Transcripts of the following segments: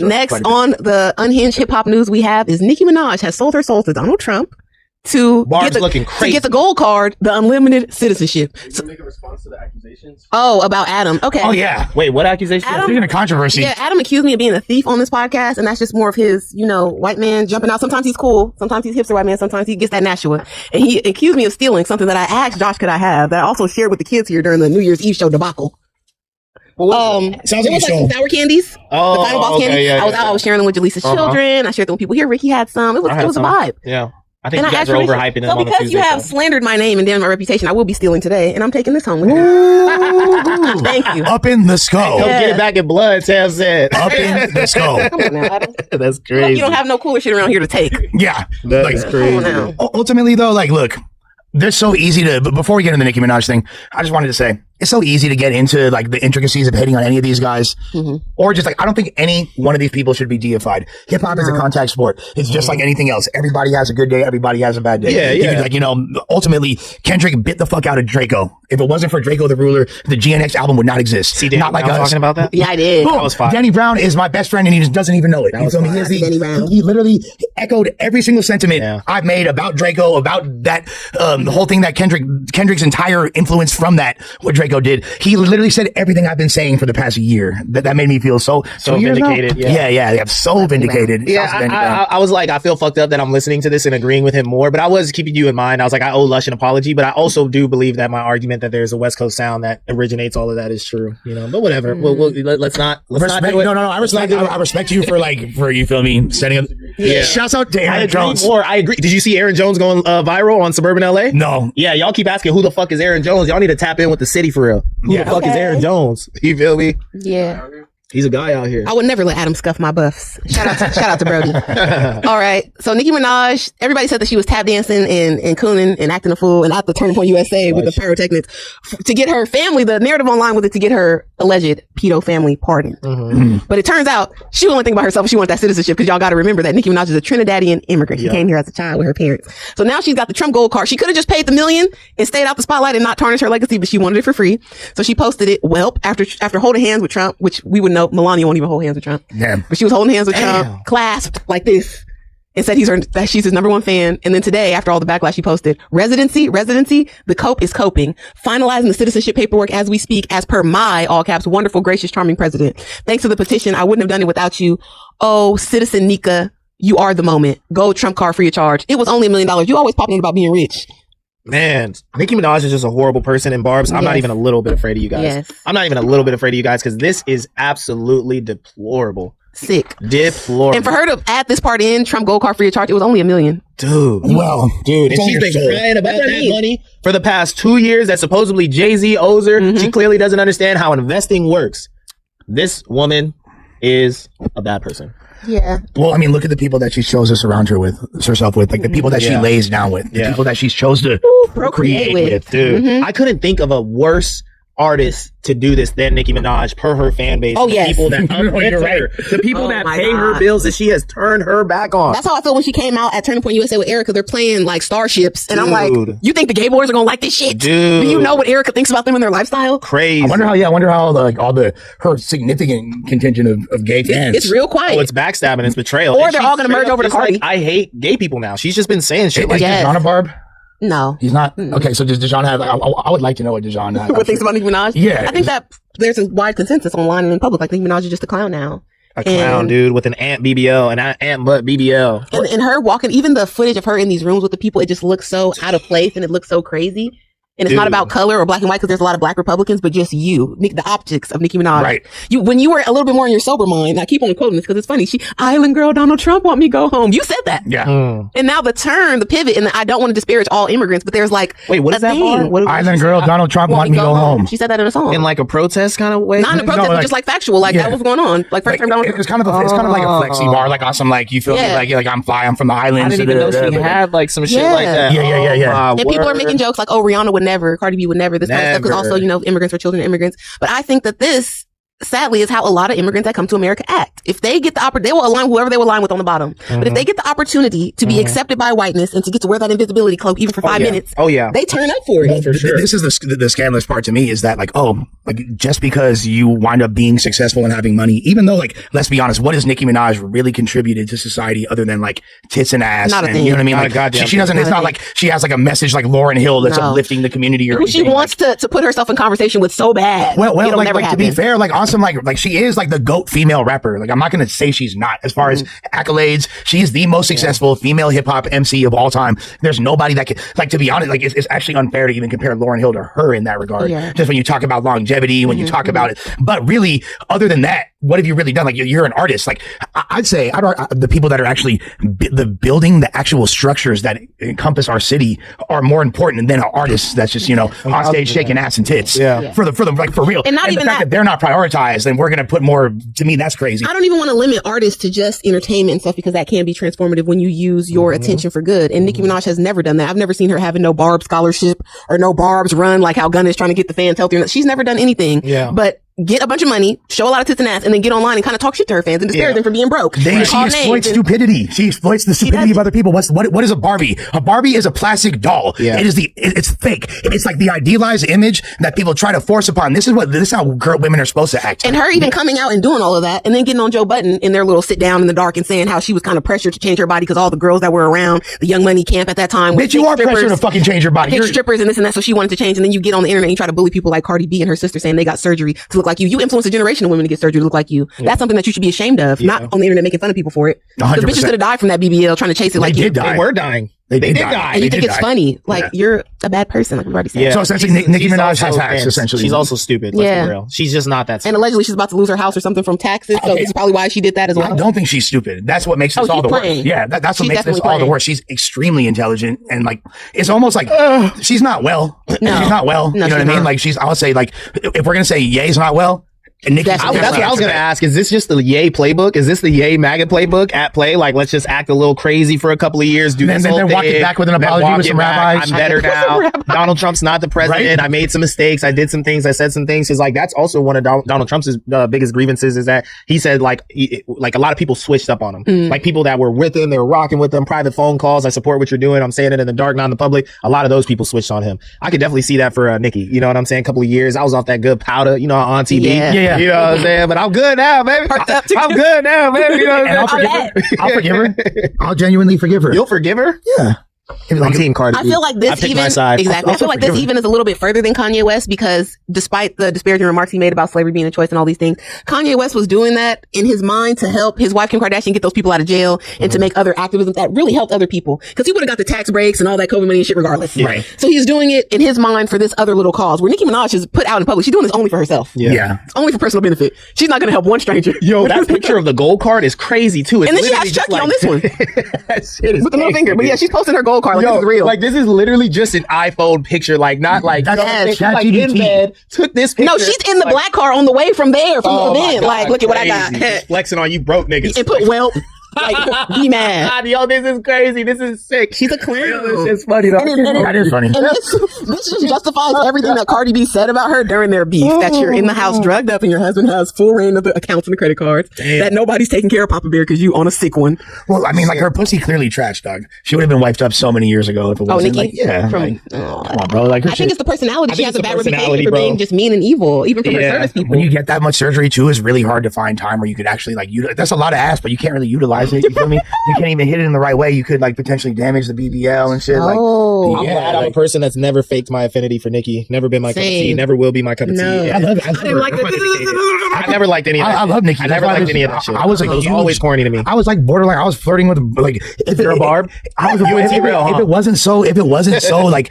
Next on the unhinged hip hop news we have is Nicki Minaj has sold her soul to Donald Trump to get the gold card, the unlimited citizenship. Did you make a response to the accusations? Oh, about Adam. Okay. Oh yeah. Wait, what accusation? Speaking of controversy. Yeah, Adam accused me of being a thief on this podcast, and that's just more of his, white man jumping out. Sometimes he's cool, sometimes he's hipster white man, sometimes he gets that Nashua. And he accused me of stealing something that I asked Josh could I have, that I also shared with the kids here during the New Year's Eve show debacle. Sounds like like some sour candies. Oh, the Final Boss candy. yeah, I was sharing them with Jaleesa's children. I shared them with people here. Ricky had some. It was a vibe. Yeah. I think you guys are overhyping them on the Tuesday. So because you have slandered my name and damaged my reputation, I will be stealing today, and I'm taking this home with me. Thank you. Up in the skull. Don't get it back in blood, Sam said. Up in the skull. Come on now, Adam. That's crazy. You don't have no cooler shit around here to take. Yeah. That's crazy. Come on now. Ultimately, though, look, they're so easy to, but before we get into the Nicki Minaj thing, I just wanted to say, it's so easy to get into the intricacies of hating on any of these guys. Or just I don't think any one of these people should be deified. Hip hop is a contact sport. It's just like anything else. Everybody has a good day. Everybody has a bad day. Yeah. Ultimately, Kendrick bit the fuck out of Draco. If it wasn't for Draco the Ruler, the GNX album would not exist. See, Danny Brown talking about that? Yeah, I did. Boom. That was fine. Danny Brown is my best friend and he just doesn't even know it. You feel me? He literally echoed every single sentiment I've made about Draco, about that, the whole thing that Kendrick's entire influence from that, what Draco did. He literally said everything I've been saying for the past year. That made me feel so vindicated. Yeah. So vindicated. Yeah, I was like, I feel fucked up that I'm listening to this and agreeing with him more, but I was keeping you in mind. I was like, I owe Lush an apology, but I also do believe that my argument that there's a West Coast sound that originates all of that is true. But whatever. Let's not do it. No. I respect you for you feel me setting up. Yeah. Shouts out to Aaron Jones. I agree. Did you see Aaron Jones going viral on suburban LA? No. Yeah, y'all keep asking who the fuck is Aaron Jones. Y'all need to tap in with the city for real. Who the fuck is Aaron Jones? You feel me? Yeah. He's a guy out here. I would never let Adam scuff my buffs. Shout out to Brody. All right. So Nicki Minaj, everybody said that she was tap dancing and cooning and acting a fool and at the Turning Point USA with the pyrotechnics to get her family. The narrative online was to get her alleged pedo family pardoned. But it turns out she wouldn't think about herself. She wanted that citizenship because y'all got to remember that Nicki Minaj is a Trinidadian immigrant. She came here as a child with her parents. So now she's got the Trump gold card. She could have just paid the $1 million and stayed out the spotlight and not tarnish her legacy, but she wanted it for free. So she posted it after holding hands with Trump, which we would know Melania won't even hold hands with Trump. Damn. But she was holding hands with Trump, clasped like this, and said that she's his number one fan. And then today, after all the backlash, she posted, residency, the cope is coping, finalizing the citizenship paperwork as we speak, as per my, all caps, wonderful, gracious, charming president. Thanks to the petition, I wouldn't have done it without you. Oh, citizen Nika, you are the moment. Gold Trump card free of charge. It was only $1 million. You always popping in about being rich. Man, Nicki Minaj is just a horrible person. And Barbs, I'm not even a little bit afraid of you guys. Yes. I'm not even a little bit afraid of you guys because this is absolutely deplorable. Sick. Deplorable. And for her to add this part in, Trump gold card free of charge, it was only $1 million. Dude. Well, and she's been crying about that money for the past 2 years that supposedly Jay-Z owes her. She clearly doesn't understand how investing works. This woman is a bad person. Yeah. Well, I mean, look at the people that she chose to surround herself with, like the people that she lays down with, the people that she's chose to procreate with. Dude, I couldn't think of a worse artist to do this than Nicki Minaj per her fan base. Oh, yes. People that you're right. The people that pay her bills that she has turned her back on. That's how I feel when she came out at Turning Point USA with Erica. They're playing like Starships. And I'm like, you think the gay boys are going to like this shit? Dude. Do you know what Erica thinks about them and their lifestyle? Crazy. I wonder how her significant contingent of gay fans. It's real quiet. Oh, it's backstabbing. It's betrayal. Or they're all going to merge over to Cardi. Like, I hate gay people now. She's just been saying shit like that. Is Dejan a Barb? No. He's not? Okay, so does Dejan have... I would like to know what Dejan has. What thinks about Nicki Minaj? Yeah. I think that there's a wide consensus online and in public. Like, Nicki Minaj is just a clown now. A clown, dude, with an Aunt BBL, an Aunt Butt BBL. And her walking, even the footage of her in these rooms with the people, it just looks so out of place and it looks so crazy. And it's not about color or black and white because there's a lot of black Republicans, but just the optics of Nicki Minaj. Right. When you were a little bit more in your sober mind, I keep on quoting this because it's funny. Island girl, Donald Trump want me go home. You said that. Yeah. And now the pivot, and I don't want to disparage all immigrants, but there's like, wait, what is that bar? Island girl, Donald Trump want me go home. She said that in a song. In like a protest kind of way? Not in a protest, but just like factual. Like that was going on. Like first time Donald Trump. It's kind of like a flexi bar, like on some like, you feel me? Like I'm fly, I'm from the islands. I didn't even know she had like some shit like that. Yeah. And people are making jokes like, oh, Rihanna would never, Cardi B would never, this kind of stuff, because also, immigrants are children of immigrants. But I think that this sadly, is how a lot of immigrants that come to America act. If they get the opportunity, they will align whoever they will align with on the bottom. But if they get the opportunity to be accepted by whiteness and to get to wear that invisibility cloak even for 5 minutes, they turn up for it. Well, for sure. This is the scandalous part to me is that, like, just because you wind up being successful and having money, even though, like, let's be honest, what has Nicki Minaj really contributed to society other than, like, tits and ass? Not a and, thing. you know what I mean? Not Like, a she doesn't, it's not like she has, like, a message like Lauryn Hill that's uplifting the community or who she wants to put herself in conversation with so bad. Well, it'll like, never to be happen. fair, like, awesome, like she is like the GOAT female rapper. Like, I'm not going to say she's not. As far as accolades, she is the most successful female hip hop MC of all time. There's nobody that can, like, to be honest, like, it's actually unfair to even compare Lauryn Hill to her in that regard. Yeah. Just when you talk about longevity, when you talk about it. But really, other than that, what have you really done? Like, you're an artist. Like, I'd say the people that are actually building the actual structures that encompass our city are more important than artists that's just, on stage shaking ass and tits. Yeah. For the like, for real. And not even the fact that they're not prioritized, then we're going to put more, to me, that's crazy. I don't even want to limit artists to just entertainment and stuff because that can be transformative when you use your attention for good. And Nicki Minaj has never done that. I've never seen her having no Barb scholarship or no Barb's run like how Gunna is trying to get the fans healthier. She's never done anything. Yeah. But get a bunch of money, show a lot of tits and ass, and then get online and kind of talk shit to her fans and disparage them for being broke. She exploits stupidity. She exploits the stupidity of other people. What is a Barbie? A Barbie is a plastic doll. Yeah. It's fake. It's like the idealized image that people try to force upon. This is how women are supposed to act. And her even coming out and doing all of that and then getting on Joe Budden in their little sit down in the dark and saying how she was kind of pressured to change her body because all the girls that were around the Young Money camp at that time. Bitch, you are pressured to fucking change your body. Pick strippers and this and that, so she wanted to change. And then you get on the internet and you try to bully people like Cardi B and her sister saying they got surgery to look like you. You influence a generation of women to get surgery to look like you. That's something that you should be ashamed of, not on the internet making fun of people for it. Because bitches could have died from that BBL trying to chase it like you. They were dying. They did die. And you think it's funny. Like, you're a bad person, like we've already said. Yeah. So essentially, Nicki Minaj has hacks, essentially. She's also stupid. Let's be real. She's just not that smart. And allegedly, she's about to lose her house or something from taxes. So this is probably why she did that as well. I don't think she's stupid. That's what makes this all the worse. Yeah, that's what makes this all the worse. She's extremely intelligent. And, like, it's almost like she's not well. No. She's not well. You know what I mean? Like, I'll say, like, if we're going to say Ye's not well, and that's what I was going to ask. Is this just the Ye playbook? Is this the Ye MAGA playbook at play? Like, let's just act a little crazy for a couple of years, do this whole thing. Then walk it back with an apology with some rabbis. I'm better now. Donald Trump's not the president. Right? I made some mistakes. I did some things. I said some things. Because, like, that's also one of Donald Trump's biggest grievances is that he said, like a lot of people switched up on him. Like, people that were with him, they were rocking with him, private phone calls. I support what you're doing. I'm saying it in the dark, not in the public. A lot of those people switched on him. I could definitely see that for Nicki. You know what I'm saying? A couple of years. I was off that good powder, on TV. Yeah. You know what I'm saying? But I'm good now, baby. I'm good now, baby. You know what I'm saying? I'll forgive her. I'll genuinely forgive her. You'll forgive her? Yeah. I'm Team Cardi. I feel like this even exactly. I feel like this even is a little bit further than Kanye West because despite the disparaging remarks he made about slavery being a choice and all these things, Kanye West was doing that in his mind to help his wife Kim Kardashian get those people out of jail and to make other activism that really helped other people because he would have got the tax breaks and all that COVID money and shit regardless. Right. So he's doing it in his mind for this other little cause. Where Nicki Minaj is put out in public, she's doing this only for herself. Yeah. It's only for personal benefit. She's not going to help one stranger. Yo, that picture of the gold card is crazy too. It's and then she has Chucky on this one that shit is with the little finger. But yeah, she's posting her gold card like this is real. Like, this is literally just an iPhone picture, like not like that's like in bed. Took this picture. No, she's in the black car on the way from there from the event. Like, look at what I got. Just flexing on you broke niggas. And put whelp. Like, be mad. Yo, this is crazy. This is sick. She's a clown. It's funny though. That is funny. And this just justifies everything that Cardi B said about her during their beef. That you're in the house drugged up and your husband has full reign of the accounts and the credit cards. Damn. That nobody's taking care of Papa Bear because you on a sick one. Well, I mean, like her pussy clearly trash, dog. She would have been wiped up so many years ago if it wasn't. Nicki? Like, yeah. Come on, bro. Like, I think it's the personality. She has a bad reputation for being just mean and evil, even from her service people. When you get that much surgery too, it's really hard to find time where you could actually like that's a lot of ass, but you can't really utilize it. You feel me? You can't even hit it in the right way. You could like potentially damage the BBL and shit. Oh, like, I'm glad I'm a person that's never faked my affinity for Nicki. Never been my cup of tea. Never will be my cup of tea. I love it. I never liked any of that. I love Nicki. I never liked any of that shit. I was like, it was always corny to me. I was like borderline. I was flirting with like if you're a Barb. I was if it wasn't so like.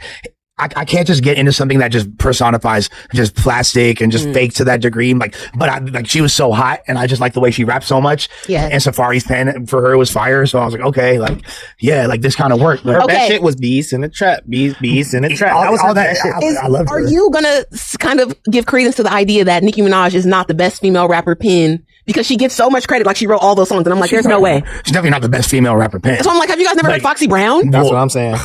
I can't just get into something that just personifies just plastic and just fake to that degree. But she was so hot and I just like the way she rapped so much. Yeah. And Safari's pen for her was fire. So I was like, okay, like, yeah, like this kind of worked. Her best shit was Beast in the Trap. Beast in the Trap. That was all that shit. I loved her. Are you gonna kind of give credence to the idea that Nicki Minaj is not the best female rapper pen because she gets so much credit, like she wrote all those songs, and I'm like, there's no way. She's definitely not the best female rapper pen. So I'm like, have you guys never heard Foxy Brown? That's what I'm saying.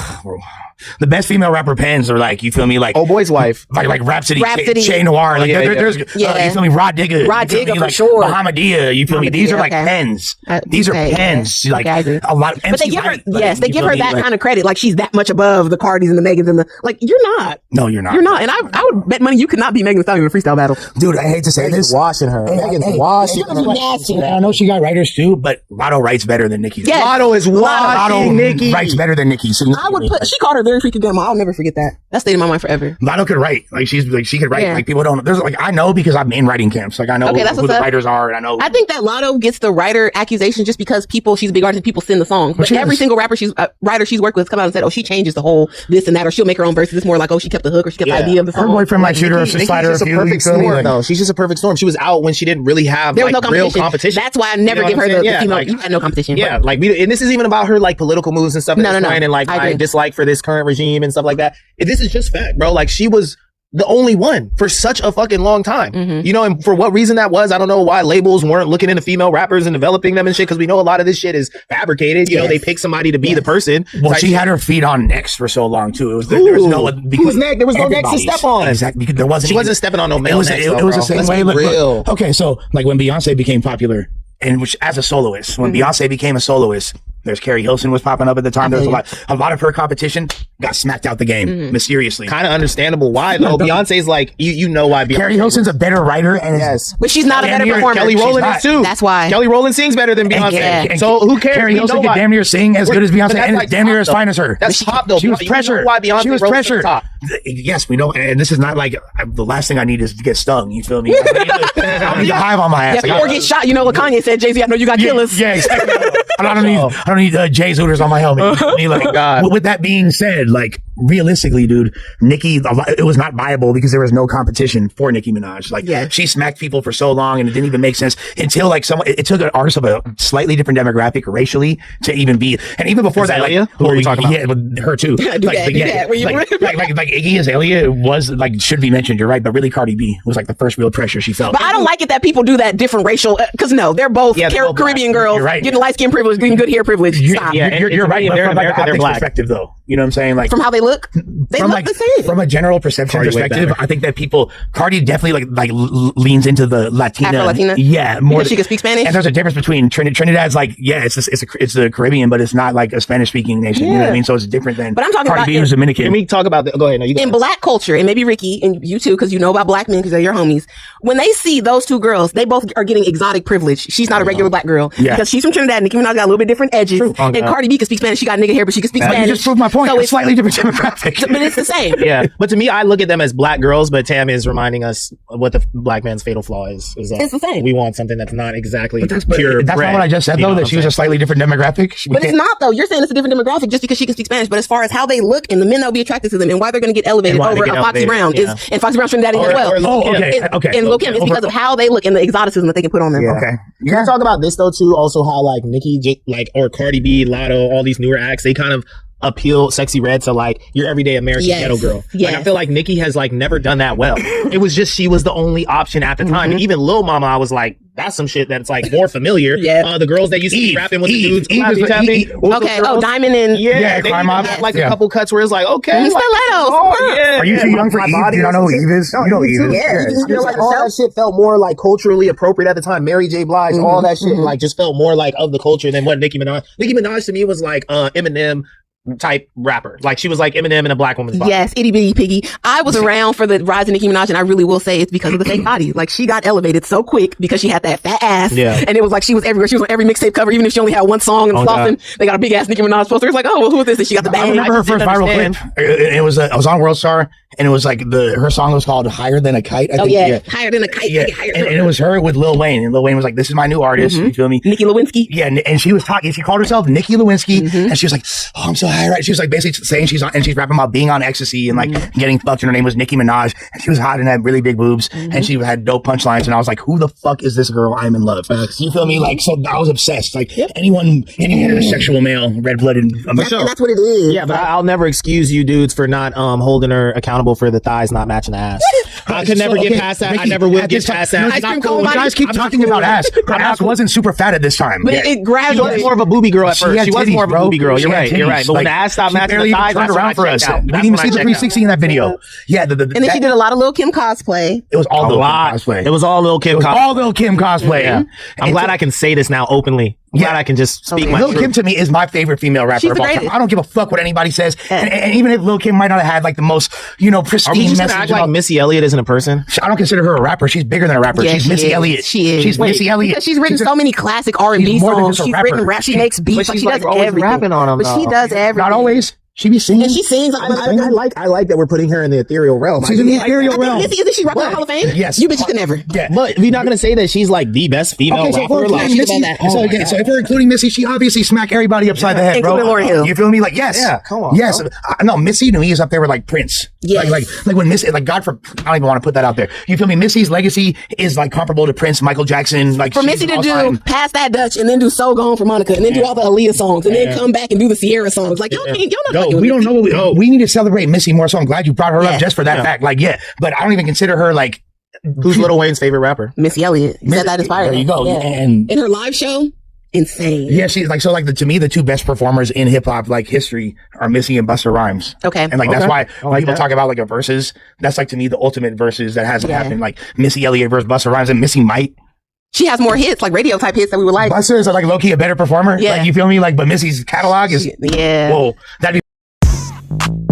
The best female rapper pens are like, you feel me, like Oh Boy's wife, like Rhapsody, Rhapsody. Che Noir, like there's you feel me, Rod Digger, for like, sure. Bahamadia, you feel me? These are like okay. pens. These are pens. Like I agree. a lot. But they give her, they give her that kind of credit. Like she's that much above the Cardis and the Megans and the like. You're not. No, you're not. You're not. And I would bet money you could not be Megan Thee Stallion in a freestyle battle. Dude, I hate to say this. washing her. Megan's washing her. I know she got writers too, but Lotto writes better than Nicki. Yes. Lotto is washing Nicki. Writes better than Nicki. So I would put. She called her very freaking grandma. I'll never forget that. That stayed in my mind forever. Lotto could write. Like she could write. Yeah. Like people don't. There's like I know because I'm in writing camps. Like I know Okay, that's who the what's up. writers are, and I know. I think that Lotto gets the writer accusation just because she's a big artist and people send the songs. But every single rapper writer she's worked with come out and said, oh, she changes the whole this and that, or she'll make her own verses. It's more like, oh, she kept the hook or she kept the idea of the Her song. boyfriend might shoot her, Nicki's slide her a just a few. perfect storm, though. She's just a perfect storm. She was out when she didn't really have There was like no real competition. That's why I never give her the female. Like, you had no competition. Yeah, like and this is even about her like political moves and stuff. No. And like my dislike for this current regime and stuff like that. This is just fact, bro. Like she was the only one for such a fucking long time. You know, and for what reason that was, I don't know why labels weren't looking into female rappers and developing them and shit, because we know a lot of this shit is fabricated. You know, they pick somebody to be the person. Well, she had her feet on Next for so long too. It was there was no Who's next? There was no Next to step on. Exactly, because there wasn't. She wasn't stepping on no male. It was the same way. Look, okay, so like when Beyonce became popular, and which as a soloist, when Beyonce became a soloist, there's Carrie Hilson was popping up at the time. There was a lot of her competition got smacked out the game mysteriously. Kind of understandable why though. Beyonce's like you know why. Carrie Hilson's a better writer, and but she's not a better performer. Kelly Rowland is too. That's why Kelly Rowland sings better than Beyonce. So who cares? Carrie Hilson could damn near sing as good as Beyonce, and like damn near as fine as her. That's top though. She was pressured. Why Beyonce? She was pressured. Yes, we know, and this is not like the last thing I need is to get stung. You feel me? I need a hive on my ass. Or get shot. You know what Kanye said? Jay-Z, I know you got killers. Yeah, exactly. I don't need Jay's hooters on my helmet. With that being said, like realistically, dude, Nicki, it was not viable because there was no competition for Nicki Minaj. Like she smacked people for so long, and it didn't even make sense until like it took an artist of a slightly different demographic racially to even be. And even before that, like who are you talking about? Yeah, with her too. Like Iggy Azalea was like should be mentioned. You're right, but really Cardi B was like the first real pressure she felt. But I don't like it that people do that different racial because no, they're both Caribbean girls getting light skin privilege, getting good hair privilege. Stop. You're right. They're in America. They're black. Perspective, though, you know what I'm saying? Like from how they look the same. From a general perception perspective, I think that Cardi definitely like leans into the Latina. Afro-Latina? Yeah, more. Because she can speak Spanish. And there's a difference between Trinidad's like it's the Caribbean, but it's not like a Spanish speaking nation. You know what I mean? So it's different than. But I'm talking Cardi about B was Dominican. Can we talk about go ahead. No, you go in ahead. black culture, and maybe Ricky and you too, because you know about black men because they're your homies. When they see those two girls, they both are getting exotic privilege. She's not a regular black girl because she's from Trinidad. Nicki Minaj got a little bit different edges, and Cardi B can speak Spanish. She got nigga hair, but she can speak Spanish. You just proved my point. So it's slightly different demographic, but it's the same. Yeah, but to me, I look at them as black girls. But Tam is reminding us what the black man's fatal flaw is that it's the same. We want something that's not exactly pure. bread, That's not what I just said though. That she was a slightly different demographic. But it's not though. You're saying it's a different demographic just because she can speak Spanish. But as far as how they look and the men that'll be attracted to them and why they're going to get elevated over Foxy Brown and Foxy Brown's Trinidadian as well. Okay. And Lil Kim is because of how they look and the exoticism that they can put on them. Yeah. Okay. Can we talk about this though too? Also, how like Nicki, or Cardi B, Lotto, all these newer acts, they kind of appeal Sexy Red to like your everyday American ghetto girl. Like I feel like Nicki has like never done that well. It was just she was the only option at the time. And even Lil Mama, I was like, that's some shit that's like more familiar. The girls that used to be rapping with the dudes. Diamond and like a couple cuts where it's like, okay, stilettos. Are you too young for Eve? Do you not know who Eve is? You know Eve is. Yeah, like all that shit felt more like culturally appropriate at the time. Mary J. Blige, all that shit like just felt more like of the culture than what Nicki Minaj. Nicki Minaj to me was like Eminem type rapper. Like she was like Eminem in a black woman's body. Yes, itty bitty piggy. I was around for the rise of Nicki Minaj, and I really will say it's because of the fake body. Like she got elevated so quick because she had that fat ass. Yeah. And it was like she was everywhere. She was on every mixtape cover, even if she only had one song and something. They got a big ass Nicki Minaj poster. It's like, oh, well, who is this? And she got the bag. I remember her first viral clip. It was I was on World Star, and it was like her song was called "Higher Than a Kite." I think. Higher Than a Kite. Yeah. And it was her with Lil Wayne, and Lil Wayne was like, "This is my new artist." You feel me? Nicki Lewinsky. Yeah, and she was talking. She called herself Nicki Lewinsky, and she was like, "Oh, I'm so high, right?" She was like basically saying she's rapping about being on ecstasy and like getting fucked, and her name was Nicki Minaj, and she was hot and had really big boobs, and she had dope punchlines, and I was like, "Who the fuck is this girl? I'm in love." You feel me? Like, so I was obsessed. Like any heterosexual male, red blooded. That's what it is. Yeah, but I'll never excuse you dudes for not holding her accountable for the thighs not matching the ass. I could never get past that. I never will get past that. You guys keep talking about ass. Her ass wasn't super fat at this time. But it gradually. She was more of a booby girl at first. She was more of a booby girl. You're right. But when the ass stopped she matching barely the even thighs, turned that's when around I for us. checked out. We That's didn't even when I see the checked out. 360 in that video. Yeah, And then she did a lot of Lil Kim cosplay. It was all A Lil Kim lot. cosplay. It was all Lil Kim cosplay. All Lil Kim cosplay. Yeah. I'm glad I can say this now openly. I'm glad I can just speak my Lil truth. Kim to me is my favorite female rapper She's of the all time. greatest. I don't give a fuck what anybody says. And even if Lil Kim might not have had like the most, you know, Are we pristine just message. gonna act like Missy Elliott isn't a person? I don't consider her a rapper. She's bigger than a rapper. Yeah, She's she Missy is. Elliott. She is. She's Missy Elliott. Because she's written so many classic R&B she's more than songs. just a She's rapper. written rap. She makes beats. But Like, she's she like does always everything. rapping on 'em, But she though. does everything. Not always. She be singing. And she sings. I like that we're putting her in the ethereal realm. She's in the ethereal realm. Isn't she rapping on Hall of Fame? Yes. You bitches can never. Yeah. But we're not gonna say that she's like the best female Okay, so if rapper. we're Like, including Missy, about that. so, again, so if we're including Missy, she obviously smacked everybody upside the head, bro. Including Lauryn Hill. You feel me? Like, yes. Yeah, come on, Yes. bro. No, Missy to me is up there with like Prince. Yes. Like when Missy, like God for, I don't even want to put that out there. You feel me? Missy's legacy is like comparable to Prince, Michael Jackson. Like For Missy to do Pass That Dutch and then do So Gone for Monica and then do all the Aaliyah songs and then come back and do the Sierra songs. Like, y'all not No, fucking we with don't Missy. know what we need to celebrate Missy more. So I'm glad you brought her Yeah. up just for that fact. Like, yeah, but I don't even consider her like. who's Lil Wayne's favorite rapper? Missy Elliott. You said that inspired There you go. Yeah. And In her live show, insane. yeah, she's like, so like to me, the two best performers in hip hop like history are Missy and Busta Rhymes. Okay. And like, that's why when like people that. talk about like a versus, that's like to me, the ultimate versus that hasn't happened. Like Missy Elliott versus Busta Rhymes, and Missy might. She has more hits, like radio type hits that we would like. Busta is like low key a better performer. Yeah. Like, you feel me? Like, but Missy's catalog is, Yeah. whoa, that'd be